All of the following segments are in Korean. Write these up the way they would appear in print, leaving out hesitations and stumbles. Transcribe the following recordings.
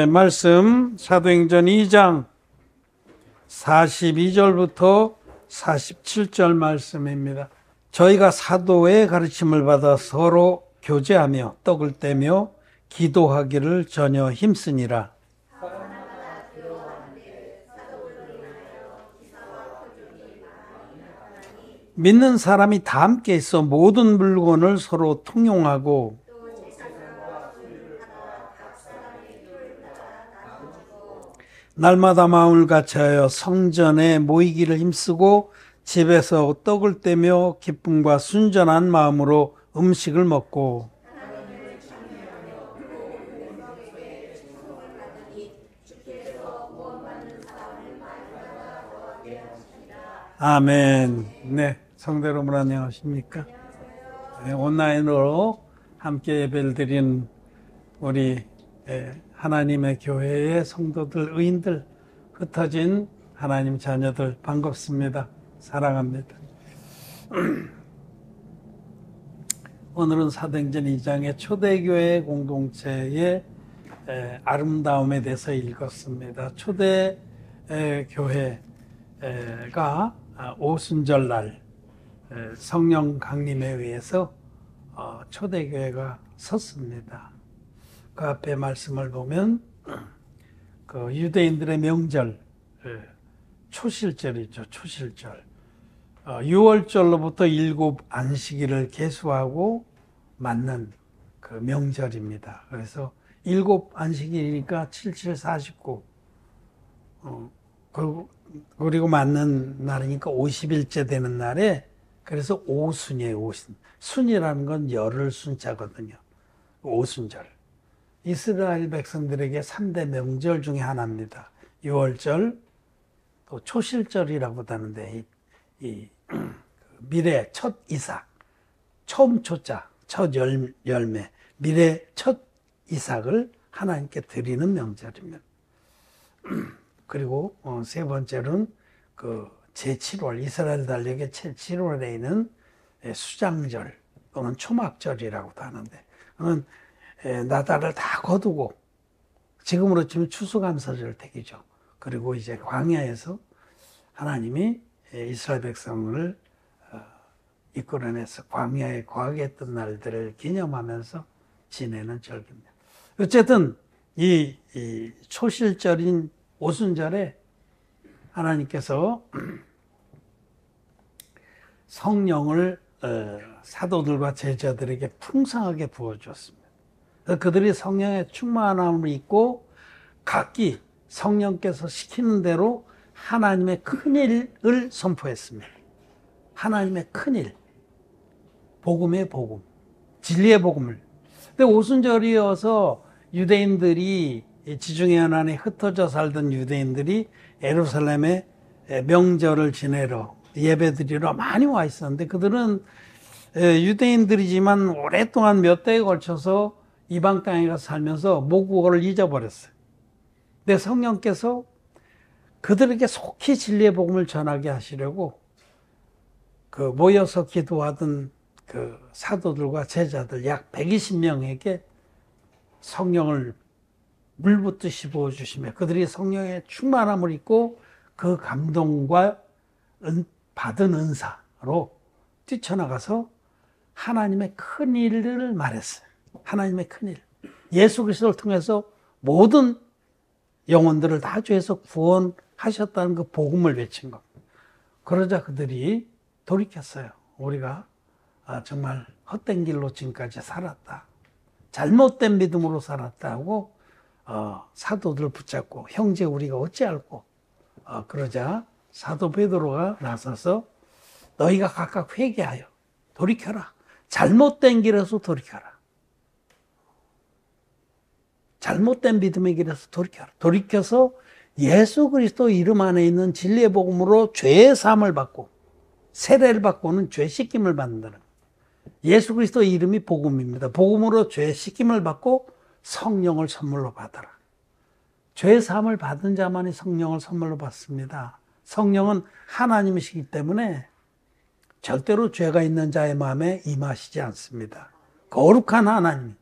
말씀 사도행전 2장 42절부터 47절 말씀입니다. 저희가 사도의 가르침을 받아 서로 교제하며 떡을 떼며 기도하기를 전혀 힘쓰니라. 믿는 사람이 다 함께 있어 모든 물건을 서로 통용하고 날마다 마음을 같이하여 성전에 모이기를 힘쓰고 집에서 떡을 떼며 기쁨과 순전한 마음으로 음식을 먹고 아멘. 네, 성도 여러분 안녕하십니까? 네, 온라인으로 함께 예배를 드린 우리 하나님의 교회의 성도들, 의인들, 흩어진 하나님 자녀들 반갑습니다. 사랑합니다. 오늘은 사도행전 2장의 초대교회 공동체의 아름다움에 대해서 읽었습니다. 초대교회가 오순절날 성령 강림에 의해서 초대교회가 섰습니다. 그 앞에 말씀을 보면 그 유대인들의 명절 초실절이죠. 초실절 6월절로부터 7 안식일을 계수하고 맞는 그 명절입니다. 그래서 7 안식일이니까 7749 그리고 맞는 날이니까 50일째 되는 날에 그래서 오순이에요. 오순. 순이라는 건 열흘 순자거든요. 오순절. 이스라엘 백성들에게 3대 명절 중에 하나입니다. 6월절, 또 초실절이라고도 하는데 이 미래 첫 이삭, 처음 초자, 첫 열매, 미래 첫 이삭을 하나님께 드리는 명절입니다. 그리고 세 번째로는 그 제7월, 이스라엘 달력의 제7월에 있는 수장절 또는 초막절이라고도 하는데, 그건 나달을 다 거두고 지금으로 치면 추수감사절 때이죠. 그리고 이제 광야에서 하나님이 이스라엘 백성을 이끌어내서 광야에 거하게 했던 날들을 기념하면서 지내는 절기입니다. 어쨌든 이 초실절인 오순절에 하나님께서 성령을 사도들과 제자들에게 풍성하게 부어주었습니다. 그들이 성령의 충만함을 입고 각기 성령께서 시키는 대로 하나님의 큰일을 선포했습니다. 하나님의 큰일, 복음의 복음, 진리의 복음을. 근데 오순절이어서 유대인들이 지중해 연안에 흩어져 살던 유대인들이 예루살렘에 명절을 지내러 예배드리러 많이 와 있었는데 그들은 유대인들이지만 오랫동안 몇 대에 걸쳐서 이방 땅에 가서 살면서 모국어를 잊어버렸어요. 근데 성령께서 그들에게 속히 진리의 복음을 전하게 하시려고 그 모여서 기도하던 그 사도들과 제자들 약 120명에게 성령을 물붓듯이 부어주시며 그들이 성령의 충만함을 입고 그 감동과 받은 은사로 뛰쳐나가서 하나님의 큰 일을 말했어요. 하나님의 큰 일. 예수 그리스도를 통해서 모든 영혼들을 다 죄에서 구원하셨다는 그 복음을 외친 겁니다. 그러자 그들이 돌이켰어요. 우리가 정말 헛된 길로 지금까지 살았다. 잘못된 믿음으로 살았다 하고 사도들을 붙잡고 형제 우리가 어찌할꼬 그러자 사도 베드로가 나서서 너희가 각각 회개하여 돌이켜라. 잘못된 길에서 돌이켜라. 잘못된 믿음의 길에서 돌이켜라. 돌이켜서 예수 그리스도 이름 안에 있는 진리의 복음으로 죄의 사함을 받고 세례를 받고는 죄 씻김을 받는다는 예수 그리스도 이름이 복음입니다. 복음으로 죄 씻김을 받고 성령을 선물로 받아라. 죄 사함을 받은 자만이 성령을 선물로 받습니다. 성령은 하나님이시기 때문에 절대로 죄가 있는 자의 마음에 임하시지 않습니다. 거룩한 하나님,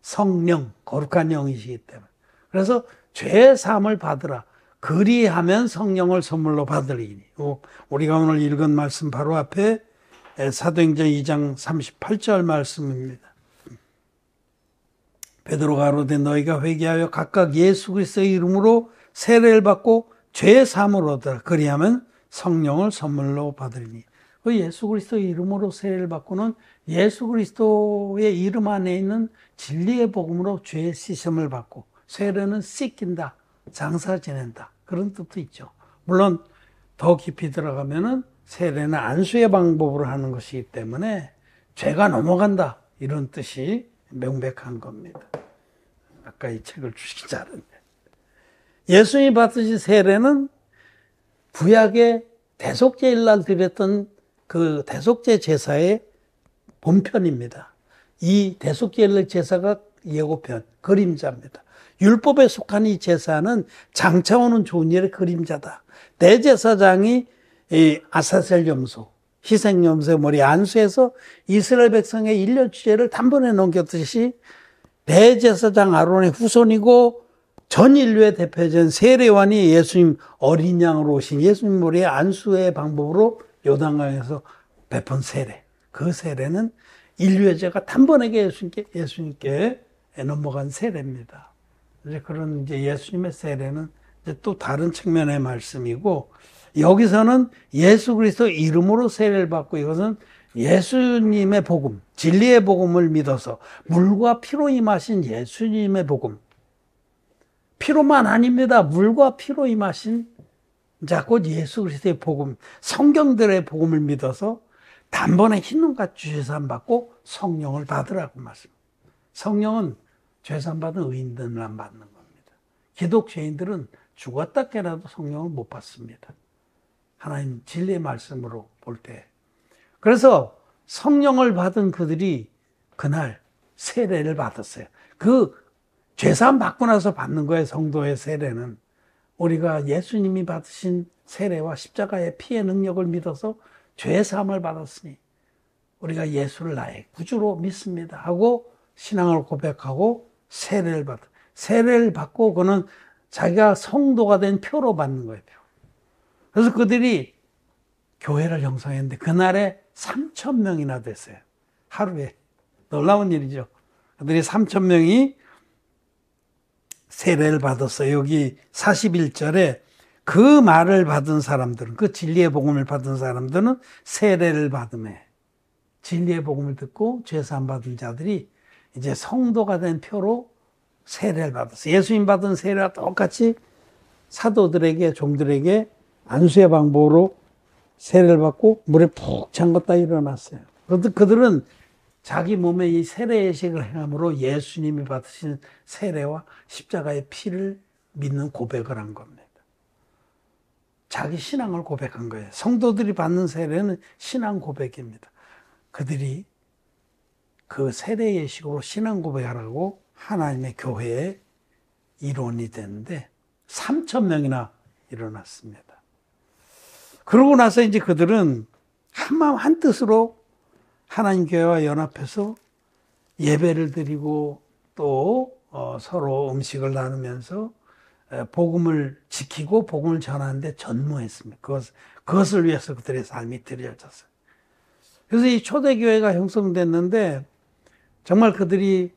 성령, 거룩한 영이시기 때문에 그래서 죄 사함을 받으라. 그리하면 성령을 선물로 받으리니. 우리가 오늘 읽은 말씀 바로 앞에 사도행전 2장 38절 말씀입니다. 베드로가 가로되 너희가 회개하여 각각 예수 그리스도의 이름으로 세례를 받고 죄 사함을 얻으라. 그리하면 성령을 선물로 받으리니. 그 예수 그리스도의 이름으로 세례를 받고는 예수 그리스도의 이름 안에 있는 진리의 복음으로 죄 씻음을 받고, 세례는 씻긴다, 장사 지낸다, 그런 뜻도 있죠. 물론 더 깊이 들어가면은 세례는 안수의 방법으로 하는 것이기 때문에 죄가 넘어간다, 이런 뜻이 명백한 겁니다. 아까 이 책을 주시기 잘했네. 예수님이 받으신 세례는 구약의 대속죄일 날 드렸던 그 대속죄 제사의 본편입니다. 이 대속죄일 날 제사가 예고편, 그림자입니다. 율법에 속한 이 제사는 장차 오는 좋은 일의 그림자다. 대제사장이 아사셀 염소, 희생 염소의 머리 안수해서 이스라엘 백성의 1년 죄를 단번에 넘겼듯이 대제사장 아론의 후손이고 전 인류의 대표적인 세례요한이 예수님 어린 양으로 오신 예수님 머리의 안수의 방법으로 요단강에서 베푼 세례. 그 세례는 인류의 죄가 단번에 예수님께 넘어간 세례입니다. 이제 그런 이제 예수님의 세례는 이제 또 다른 측면의 말씀이고, 여기서는 예수 그리스도 이름으로 세례를 받고, 이것은 예수님의 복음, 진리의 복음을 믿어서 물과 피로 임하신 예수님의 복음. 피로만 아닙니다. 물과 피로 임하신 자, 곧 예수 그리스도의 복음, 성경들의 복음을 믿어서 단번에 흰눈같이 죄사함 받고 성령을 받으라고 말씀. 성령은 죄사함 받은 의인들만 받는 겁니다. 기독죄인들은 죽었다 깨라도 성령을 못 받습니다. 하나님 진리의 말씀으로 볼 때. 그래서 성령을 받은 그들이 그날 세례를 받았어요. 그 죄사함 받고 나서 받는 거예요. 성도의 세례는. 우리가 예수님이 받으신 세례와 십자가의 피의 능력을 믿어서 죄사함을 받았으니 우리가 예수를 나의 구주로 믿습니다 하고 신앙을 고백하고 세례를 받고 그는 자기가 성도가 된 표로 받는 거예요. 표. 그래서 그들이 교회를 형성했는데 그날에 3,000명이나 됐어요. 하루에. 놀라운 일이죠. 그들이 3,000명이 세례를 받았어요. 여기 41절에 그 말을 받은 사람들은, 그 진리의 복음을 받은 사람들은 세례를 받음에, 진리의 복음을 듣고 죄사함 받은 자들이 이제 성도가 된 표로 세례를 받았어요. 예수님 받은 세례와 똑같이 사도들에게, 종들에게 안수의 방법으로 세례를 받고 물에 푹 잠갔다 일어났어요. 그들은 자기 몸에 이 세례 예식을 행함으로 예수님이 받으신 세례와 십자가의 피를 믿는 고백을 한 겁니다. 자기 신앙을 고백한 거예요. 성도들이 받는 세례는 신앙 고백입니다. 그들이 그 세례 예식으로 신앙 고백하라고 하나님의 교회의 일원이 됐는데 3,000명이나 일어났습니다. 그러고 나서 이제 그들은 한마음 한뜻으로 하나님 교회와 연합해서 예배를 드리고 또 서로 음식을 나누면서 복음을 지키고 복음을 전하는데 전무했습니다. 그것을 위해서 그들의 삶이 드려졌어요. 그래서 이 초대교회가 형성됐는데 정말 그들이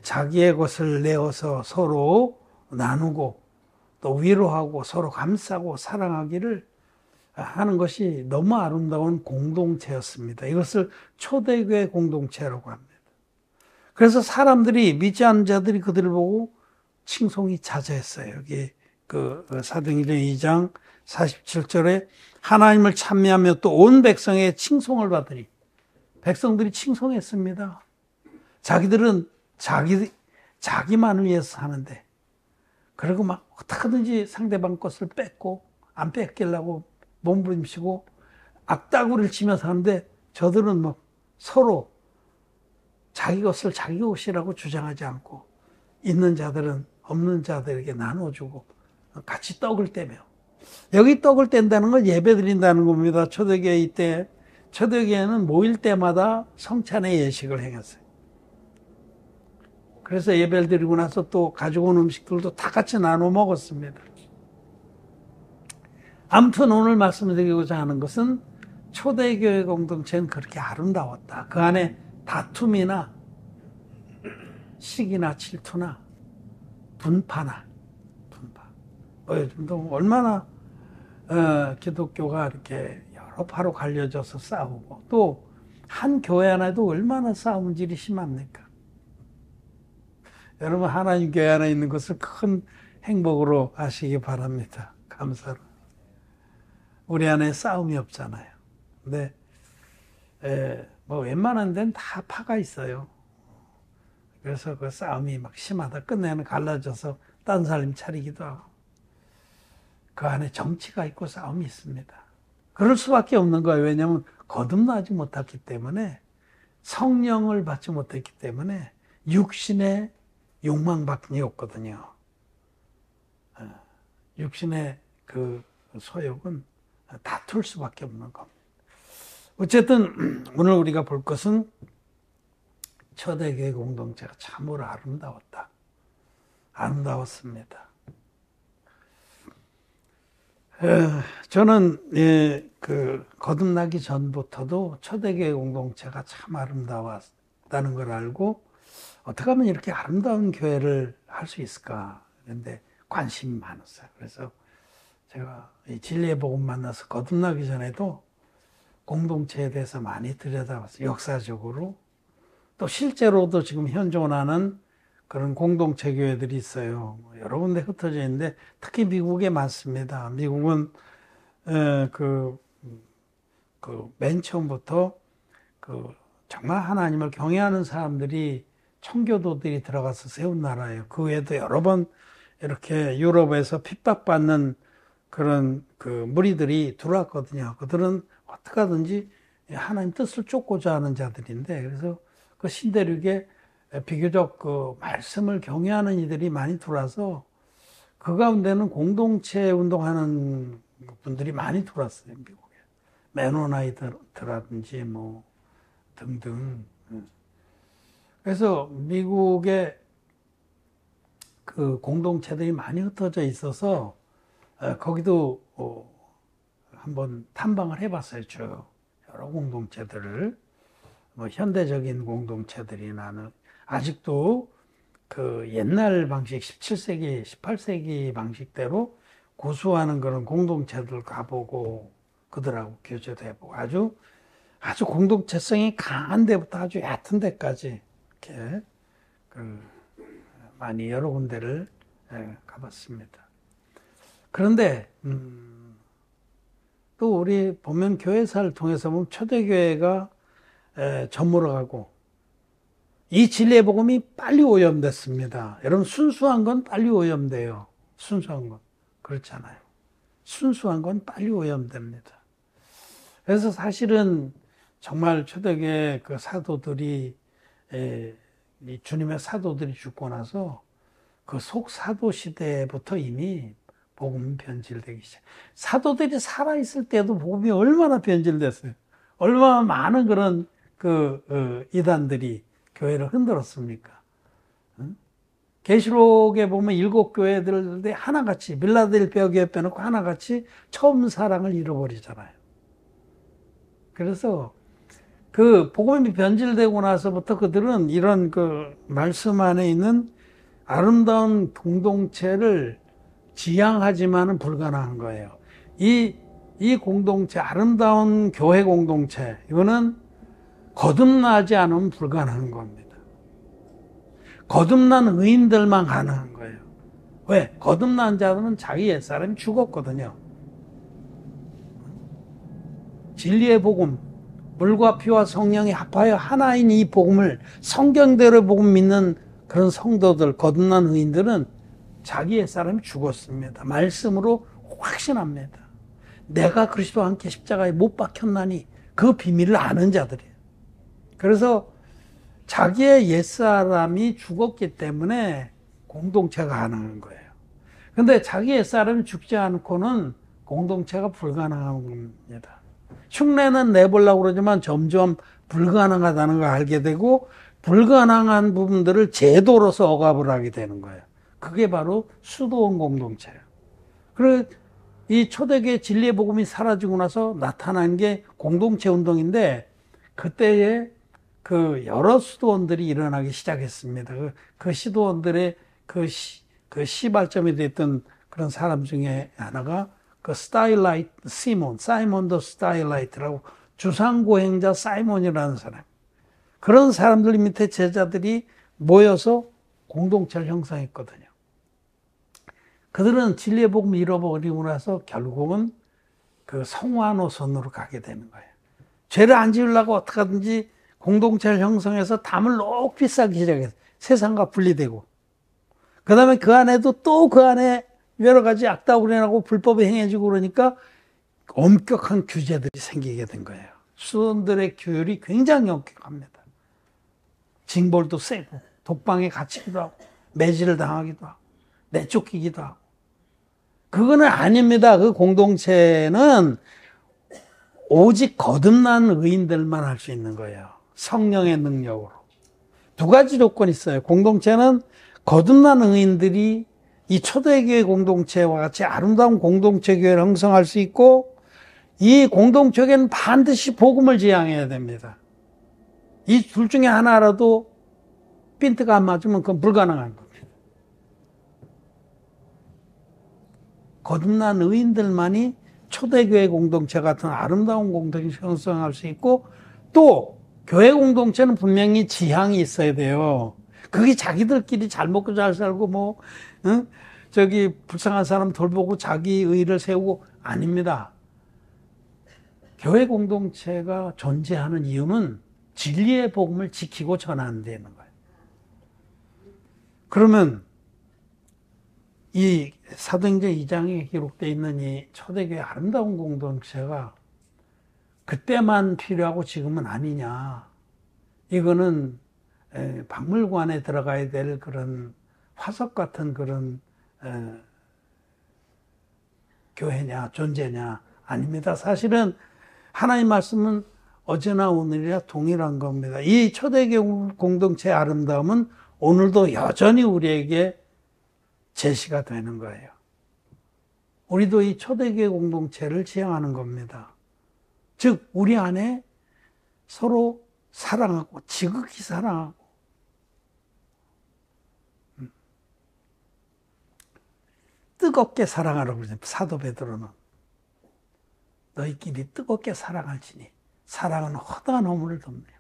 자기의 것을 내어서 서로 나누고 또 위로하고 서로 감싸고 사랑하기를 하는 것이 너무 아름다운 공동체였습니다. 이것을 초대교회 공동체라고 합니다. 그래서 사람들이, 믿지 않는 자들이 그들을 보고 칭송이 자자했어요. 여기 그 사도행전 2장 47절에 하나님을 찬미하며 또 온 백성의 칭송을 받으니, 백성들이 칭송했습니다. 자기들은 자기만을 위해서 사는데, 그리고 막 어떻게든지 상대방 것을 뺏고 안 뺏기려고 몸부림치고 악다구리를 치면서 하는데, 저들은 막 서로 자기 것을 자기 것이라고 주장하지 않고 있는 자들은 없는 자들에게 나눠주고 같이 떡을 떼며, 여기 떡을 뗀다는 건 예배 드린다는 겁니다. 초대교회 때, 초대교회는 모일 때마다 성찬의 예식을 행했어요. 그래서 예배를 드리고 나서 또 가져온 음식들도 다 같이 나눠 먹었습니다. 아무튼 오늘 말씀드리고자 하는 것은 초대교회 공동체는 그렇게 아름다웠다. 그 안에 다툼이나 시기나 질투나 분파. 요즘도 얼마나 기독교가 이렇게 여러 파로 갈려져서 싸우고 또 한 교회 안에도 얼마나 싸움질이 심합니까? 여러분 하나님 교회 안에 있는 것을 큰 행복으로 아시기 바랍니다. 감사로. 우리 안에 싸움이 없잖아요. 근데 뭐 웬만한 데는 다 파가 있어요. 그래서 그 싸움이 막 심하다. 끝내는 갈라져서 딴 사람 차리기도 하고. 그 안에 정치가 있고 싸움이 있습니다. 그럴 수밖에 없는 거예요. 왜냐하면 거듭나지 못했기 때문에, 성령을 받지 못했기 때문에 육신의 욕망밖에 없거든요. 육신의 그 소욕은 다툴 수밖에 없는 겁니다. 어쨌든 오늘 우리가 볼 것은 초대교회 공동체가 참으로 아름다웠다. 아름다웠습니다. 저는 그 거듭나기 전부터도 초대교회 공동체가 참 아름다웠다는 걸 알고 어떻게 하면 이렇게 아름다운 교회를 할 수 있을까? 그런데 관심이 많았어요. 그래서 제가 이 진리의 복음 만나서 거듭나기 전에도 공동체에 대해서 많이 들여다봤어요. 역사적으로. 또 실제로도 지금 현존하는 그런 공동체 교회들이 있어요. 여러 군데 흩어져 있는데 특히 미국에 많습니다. 미국은 맨 처음부터 정말 하나님을 경외하는 사람들이 청교도들이 들어가서 세운 나라예요. 그 외에도 여러 번 이렇게 유럽에서 핍박받는 그런 무리들이 들어왔거든요. 그들은 어떻게 하든지 하나님 뜻을 쫓고자 하는 자들인데, 그래서 그 신대륙에 비교적 말씀을 경외하는 이들이 많이 들어와서 그 가운데는 공동체 운동하는 분들이 많이 들어왔어요, 미국에. 메노나이트라든지 뭐 등등. 그래서 미국에 그 공동체들이 많이 흩어져 있어서 거기도 한번 탐방을 해봤어요. 쭉 여러 공동체들을. 뭐 현대적인 공동체들이 나는 아직도 그 옛날 방식 17세기, 18세기 방식대로 고수하는 그런 공동체들 가보고 그들하고 교제도 해보고 아주 공동체성이 강한 데부터 아주 얕은 데까지 이렇게 많이 여러 군데를 가봤습니다. 그런데 또 우리 보면 교회사를 통해서 보면 초대교회가 저물어가고 이 진리의 복음이 빨리 오염됐습니다. 여러분 순수한 건 빨리 오염돼요. 순수한 건 그렇잖아요. 순수한 건 빨리 오염됩니다. 그래서 사실은 정말 초대교회 그 사도들이 이 주님의 사도들이 죽고 나서 그 속사도 시대부터 이미 복음이 변질되기 시작. 사도들이 살아있을 때도 복음이 얼마나 변질됐어요. 얼마나 많은 그런 이단들이 교회를 흔들었습니까? 계시록에 보면 7교회들 하나같이 빌라델피아 교회 빼놓고 하나같이 처음 사랑을 잃어버리잖아요. 그래서 그 복음이 변질되고 나서부터 그들은 이런 그 말씀 안에 있는 아름다운 공동체를 지향하지만은 불가능한 거예요. 이 공동체, 아름다운 교회 공동체, 이거는 거듭나지 않으면 불가능한 겁니다. 거듭난 의인들만 가능한 거예요. 왜? 거듭난 자들은 자기 옛사람이 죽었거든요. 진리의 복음, 물과 피와 성령이 합하여 하나인 이 복음을 성경대로 복음 믿는 그런 성도들, 거듭난 의인들은 자기 옛사람이 죽었습니다. 말씀으로 확신합니다. 내가 그리스도와 함께 십자가에 못 박혔나니 그 비밀을 아는 자들이에요. 그래서 자기의 옛사람이 죽었기 때문에 공동체가 가능한 거예요. 근데 자기 옛사람이 죽지 않고는 공동체가 불가능한 겁니다. 흉내는 내보려고 그러지만 점점 불가능하다는 걸 알게 되고 불가능한 부분들을 제도로서 억압을 하게 되는 거예요. 그게 바로 수도원 공동체예요. 그리고 이 초대교회 진리의 복음이 사라지고 나서 나타난 게 공동체 운동인데, 그때에 그 여러 수도원들이 일어나기 시작했습니다. 그 시도원들의 그 시발점이 됐던 그런 사람 중에 하나가 그 사이몬 더 스타일라이트라고, 주상고행자 사이몬이라는 사람. 그런 사람들 밑에 제자들이 모여서 공동체를 형성했거든요. 그들은 진리의 복음을 잃어버리고 나서 결국은 그 성화 노선으로 가게 되는 거예요. 죄를 안 지으려고 어떻게 하든지 공동체를 형성해서 담을 높이 쌓기 시작해서 세상과 분리되고, 그 다음에 그 안에도 또 그 안에 여러 가지 악다구리 나고 불법이 행해지고 그러니까 엄격한 규제들이 생기게 된 거예요. 수원들의 규율이 굉장히 엄격합니다. 징벌도 세고, 독방에 갇히기도 하고, 매질을 당하기도 하고, 내쫓기기도 하고. 그거는 아닙니다. 그 공동체는 오직 거듭난 의인들만 할 수 있는 거예요. 성령의 능력으로. 두 가지 조건이 있어요. 공동체는 거듭난 의인들이 이 초대교회 공동체와 같이 아름다운 공동체 교회를 형성할 수 있고, 이 공동체에는 반드시 복음을 지향해야 됩니다. 이 둘 중에 하나라도 핀트가 안 맞으면 그건 불가능한 겁니다. 거듭난 의인들만이 초대교회 공동체 같은 아름다운 공동체 형성할 수 있고, 또 교회 공동체는 분명히 지향이 있어야 돼요. 그게 자기들끼리 잘 먹고 잘 살고 저기 불쌍한 사람 돌보고 자기 의를 세우고 아닙니다. 교회 공동체가 존재하는 이유는 진리의 복음을 지키고 전한다는 거예요. 그러면 이 사도행전 2장에 기록되어 있는 이 초대교회 아름다운 공동체가 그때만 필요하고 지금은 아니냐. 이거는 박물관에 들어가야 될 그런 화석 같은 그런 교회냐 존재냐. 아닙니다. 사실은 하나님 말씀은 어제나 오늘이라 동일한 겁니다. 이 초대교회 공동체의 아름다움은 오늘도 여전히 우리에게 제시가 되는 거예요. 우리도 이 초대교회 공동체를 지향하는 겁니다. 즉 우리 안에 서로 사랑하고 지극히 사랑하고 뜨겁게 사랑하라고 그러죠. 사도 베드로는 너희끼리 뜨겁게 사랑할지니 사랑은 허다한 허물을 덮네요.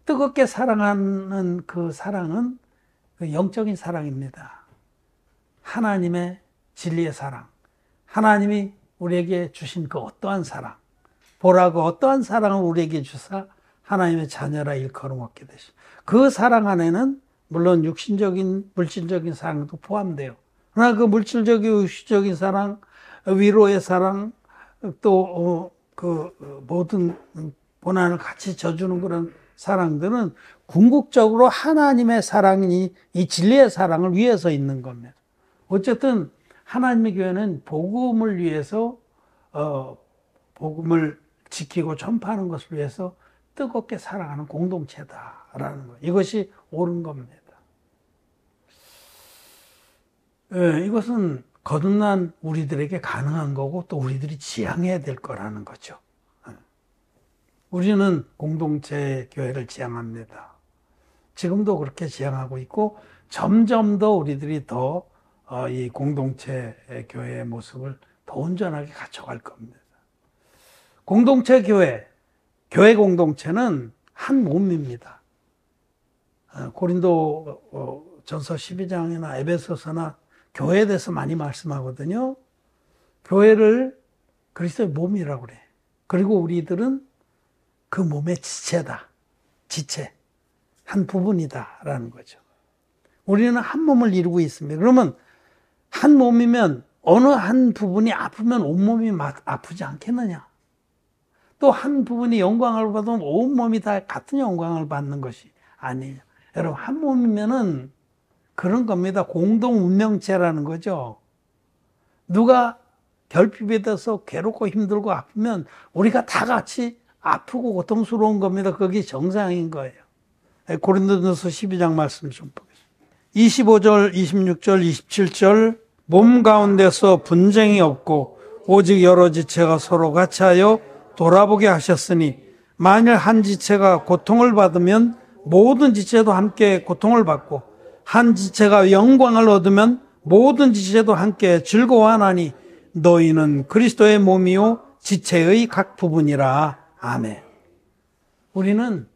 뜨겁게 사랑하는 그 사랑은 그 영적인 사랑입니다. 하나님의 진리의 사랑, 하나님이 우리에게 주신 그 어떠한 사랑, 보라고 어떠한 사랑을 우리에게 주사 하나님의 자녀라 일컬음 얻게 되시오. 그 사랑 안에는 물론 육신적인 물질적인 사랑도 포함돼요. 그러나 그 물질적인 육신적인 사랑, 위로의 사랑, 또 그 모든 고난을 같이 져주는 그런 사랑들은 궁극적으로 하나님의 사랑이 이 진리의 사랑을 위해서 있는 겁니다. 어쨌든 하나님의 교회는 복음을 위해서 복음을 지키고 전파하는 것을 위해서 뜨겁게 사랑하는 공동체다라는 거예요. 이것이 옳은 겁니다. 이것은 거듭난 우리들에게 가능한 거고 또 우리들이 지향해야 될 거라는 거죠. 우리는 공동체 교회를 지향합니다. 지금도 그렇게 지향하고 있고 점점 더 우리들이 더 이 공동체 교회의 모습을 더 온전하게 갖춰갈 겁니다. 공동체 교회, 교회 공동체는 한 몸입니다. 고린도 전서 12장이나 에베소서나 교회에 대해서 많이 말씀하거든요. 교회를 그리스도의 몸이라고 그래. 그리고 우리들은 그 몸의 지체다. 지체. 한 부분이다라는 거죠. 우리는 한 몸을 이루고 있습니다. 그러면 한 몸이면 어느 한 부분이 아프면 온몸이 아프지 않겠느냐? 또 한 부분이 영광을 받으면 온몸이 다 같은 영광을 받는 것이 아니에요. 여러분, 한 몸이면은 그런 겁니다. 공동 운명체라는 거죠. 누가 결핍이 돼서 괴롭고 힘들고 아프면 우리가 다 같이 아프고 고통스러운 겁니다. 그게 정상인 거예요. 고린도전서 12장 말씀 좀 보겠습니다. 25절, 26절, 27절 몸 가운데서 분쟁이 없고 오직 여러 지체가 서로 같이 하여 돌아보게 하셨으니 만일 한 지체가 고통을 받으면 모든 지체도 함께 고통을 받고 한 지체가 영광을 얻으면 모든 지체도 함께 즐거워하나니 너희는 그리스도의 몸이요 지체의 각 부분이라. 아멘. 우리는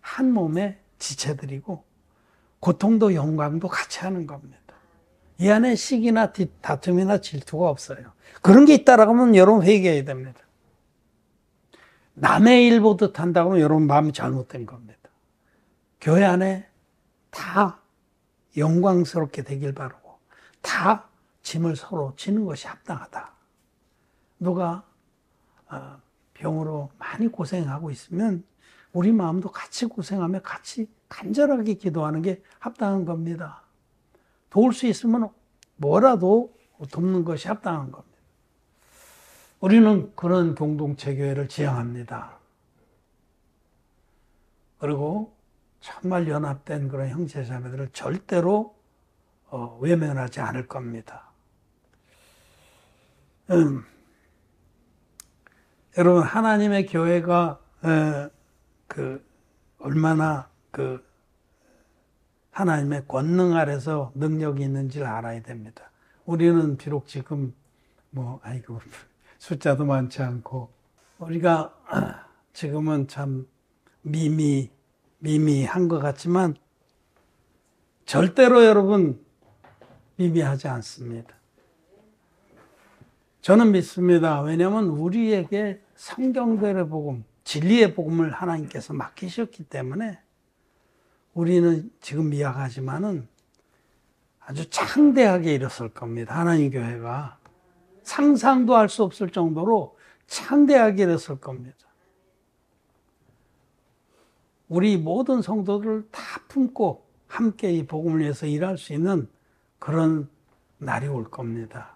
한 몸의 지체들이고 고통도 영광도 같이 하는 겁니다. 이 안에 시기나 다툼이나 질투가 없어요. 그런 게 있다라고 하면 여러분 회개해야 됩니다. 남의 일 보듯 한다고 하면 여러분 마음이 잘못된 겁니다. 교회 안에 다 영광스럽게 되길 바라고 다 짐을 서로 지는 것이 합당하다. 누가 병으로 많이 고생하고 있으면 우리 마음도 같이 고생하며 같이 간절하게 기도하는 게 합당한 겁니다. 도울 수 있으면 뭐라도 돕는 것이 합당한 겁니다. 우리는 그런 공동체 교회를 지향합니다. 그리고 정말 연합된 그런 형제자매들을 절대로 외면하지 않을 겁니다. 여러분, 하나님의 교회가 얼마나 하나님의 권능 아래서 능력이 있는지를 알아야 됩니다. 우리는 비록 지금 숫자도 많지 않고 우리가 지금은 참 미미한 것 같지만 절대로 여러분 미미하지 않습니다. 저는 믿습니다. 왜냐하면 우리에게 성경대로의 복음, 진리의 복음을 하나님께서 맡기셨기 때문에 우리는 지금 미약하지만은 아주 창대하게 일었을 겁니다. 하나님 교회가 상상도 할 수 없을 정도로 창대하게 일었을 겁니다. 우리 모든 성도들을 다 품고 함께 이 복음을 위해서 일할 수 있는 그런 날이 올 겁니다.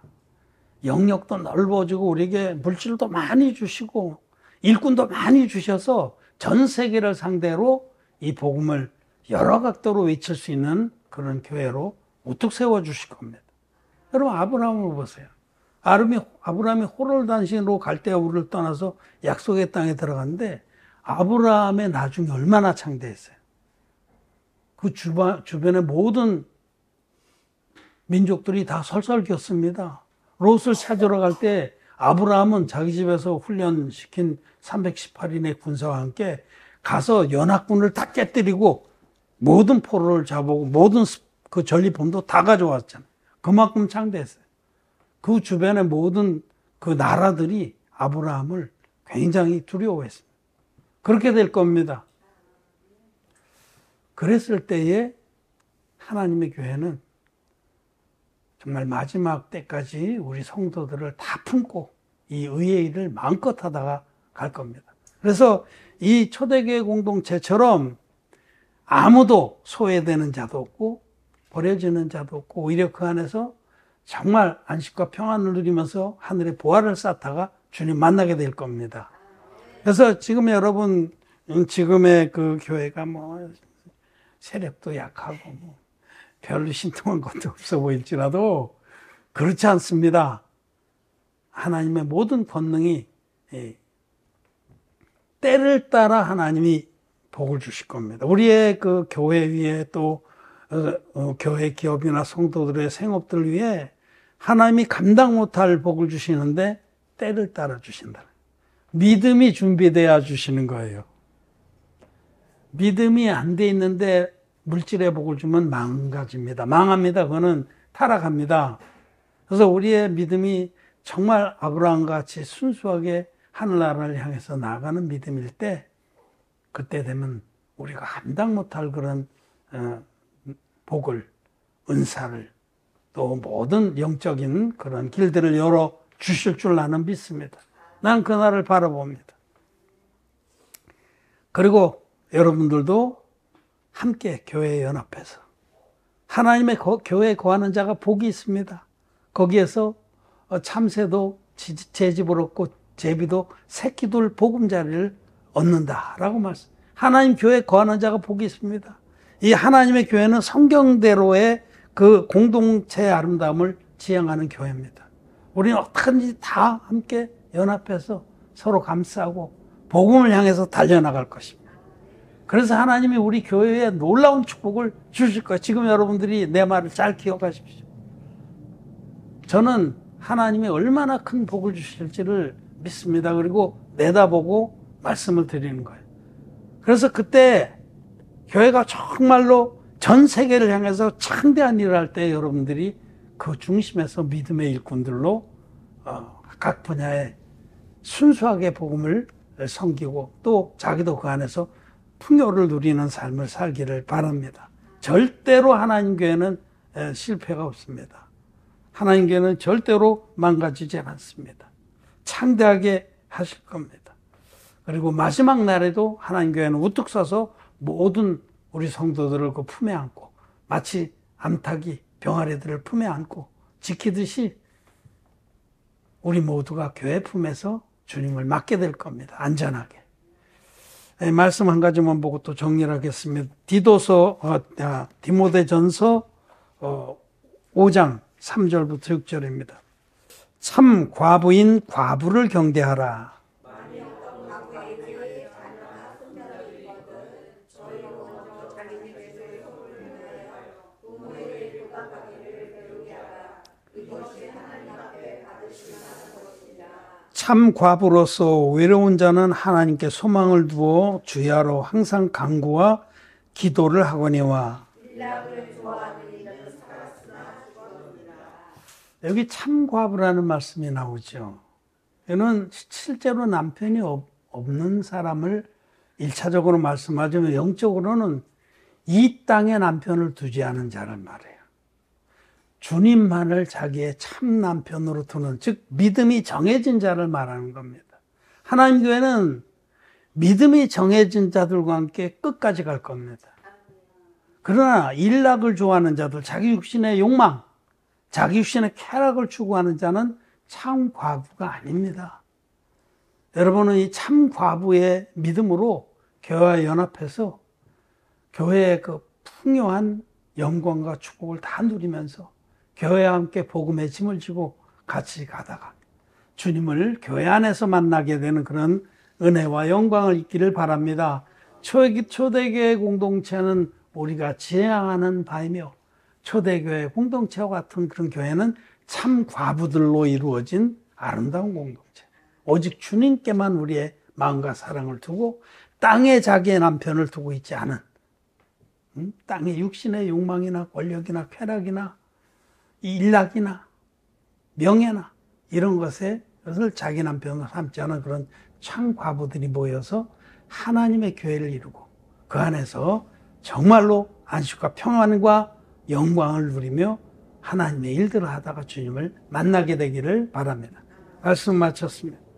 영역도 넓어지고 우리에게 물질도 많이 주시고 일꾼도 많이 주셔서 전 세계를 상대로 이 복음을 여러 각도로 외칠 수 있는 그런 교회로 우뚝 세워주실 겁니다. 여러분, 아브라함을 보세요. 아브라함이 호롤단신으로 갈대아우를 떠나서 약속의 땅에 들어갔는데 아브라함의 나중에 얼마나 창대했어요. 그 주변의 모든 민족들이 다 설설겼습니다. 롯을 찾으러 갈 때 아브라함은 자기 집에서 훈련시킨 318인의 군사와 함께 가서 연합군을 다 깨뜨리고 모든 포로를 잡아오고 모든 그 전리품도 다 가져왔잖아요. 그만큼 창대했어요. 그 주변의 모든 그 나라들이 아브라함을 굉장히 두려워했습니다. 그렇게 될 겁니다. 그랬을 때에 하나님의 교회는 정말 마지막 때까지 우리 성도들을 다 품고 이 의의 일을 마음껏 하다가 갈 겁니다. 그래서 이 초대교회 공동체처럼 아무도 소외되는 자도 없고 버려지는 자도 없고 오히려 그 안에서 정말 안식과 평안을 누리면서 하늘의 보화를 쌓다가 주님 만나게 될 겁니다. 그래서 지금 여러분, 지금의 그 교회가 세력도 약하고 별로 신통한 것도 없어 보일지라도 그렇지 않습니다. 하나님의 모든 권능이 때를 따라 하나님이 복을 주실 겁니다. 우리의 그 교회 위에 또 교회 기업이나 성도들의 생업들 위에 하나님이 감당 못할 복을 주시는데 때를 따라 주신다. 믿음이 준비돼야 주시는 거예요. 믿음이 안 돼 있는데 물질의 복을 주면 망가집니다. 망합니다. 그거는 타락합니다. 그래서 우리의 믿음이 정말 아브라함과 같이 순수하게 하늘나라를 향해서 나아가는 믿음일 때 그때 되면 우리가 감당 못할 그런 복을, 은사를 또 모든 영적인 그런 길들을 열어 주실 줄 나는 믿습니다. 난 그날을 바라봅니다. 그리고 여러분들도 함께 교회에 연합해서 하나님의 교회에 거하는 자가 복이 있습니다. 거기에서 참새도 제 집을 얻고 제비도 새끼들 보금자리를 얻는다라고 말씀. 하나님 교회에 거하는 자가 복이 있습니다. 이 하나님의 교회는 성경대로의 그 공동체의 아름다움을 지향하는 교회입니다. 우리는 어떻게든지 다 함께 연합해서 서로 감싸고 복음을 향해서 달려나갈 것입니다. 그래서 하나님이 우리 교회에 놀라운 축복을 주실 거예요. 지금 여러분들이 내 말을 잘 기억하십시오. 저는 하나님이 얼마나 큰 복을 주실지를 믿습니다. 그리고 내다보고 말씀을 드리는 거예요. 그래서 그때 교회가 정말로 전 세계를 향해서 창대한 일을 할 때 여러분들이 그 중심에서 믿음의 일꾼들로 각 분야에 순수하게 복음을 섬기고 또 자기도 그 안에서 풍요를 누리는 삶을 살기를 바랍니다. 절대로 하나님 교회는 실패가 없습니다. 하나님 교회는 절대로 망가지지 않습니다. 창대하게 하실 겁니다. 그리고 마지막 날에도 하나님 교회는 우뚝 서서 모든 우리 성도들을 그 품에 안고 마치 암탉이 병아리들을 품에 안고 지키듯이 우리 모두가 교회 품에서 주님을 맡게 될 겁니다. 안전하게. 말씀 한 가지만 보고 또 정리를 하겠습니다. 디모데전서 5장 3절부터 6절입니다. 참 과부인 과부를 경대하라. 참 과부로서 외로운 자는 하나님께 소망을 두어 주야로 항상 간구와 기도를 하거니와. 여기 참 과부라는 말씀이 나오죠. 이는 실제로 남편이 없는 사람을 1차적으로 말씀하자면 영적으로는 이 땅에 남편을 두지 않은 자를 말해요. 주님만을 자기의 참 남편으로 두는, 즉 믿음이 정해진 자를 말하는 겁니다. 하나님 교회는 믿음이 정해진 자들과 함께 끝까지 갈 겁니다. 그러나 일락을 좋아하는 자들, 자기 육신의 욕망, 자기 육신의 쾌락을 추구하는 자는 참 과부가 아닙니다. 여러분은 이 참 과부의 믿음으로 교회와 연합해서 교회의 그 풍요한 영광과 축복을 다 누리면서 교회와 함께 복음의 짐을 지고 같이 가다가 주님을 교회 안에서 만나게 되는 그런 은혜와 영광을 있기를 바랍니다. 초대교회 공동체는 우리가 지향하는 바이며 초대교회 공동체와 같은 그런 교회는 참 과부들로 이루어진 아름다운 공동체. 오직 주님께만 우리의 마음과 사랑을 두고 땅에 자기의 남편을 두고 있지 않은, 땅의 육신의 욕망이나 권력이나 쾌락이나 일락이나 명예나 이런 것을 자기 남편으로 삼지 않은 그런 참 과부들이 모여서 하나님의 교회를 이루고 그 안에서 정말로 안식과 평안과 영광을 누리며 하나님의 일들을 하다가 주님을 만나게 되기를 바랍니다. 말씀 마쳤습니다.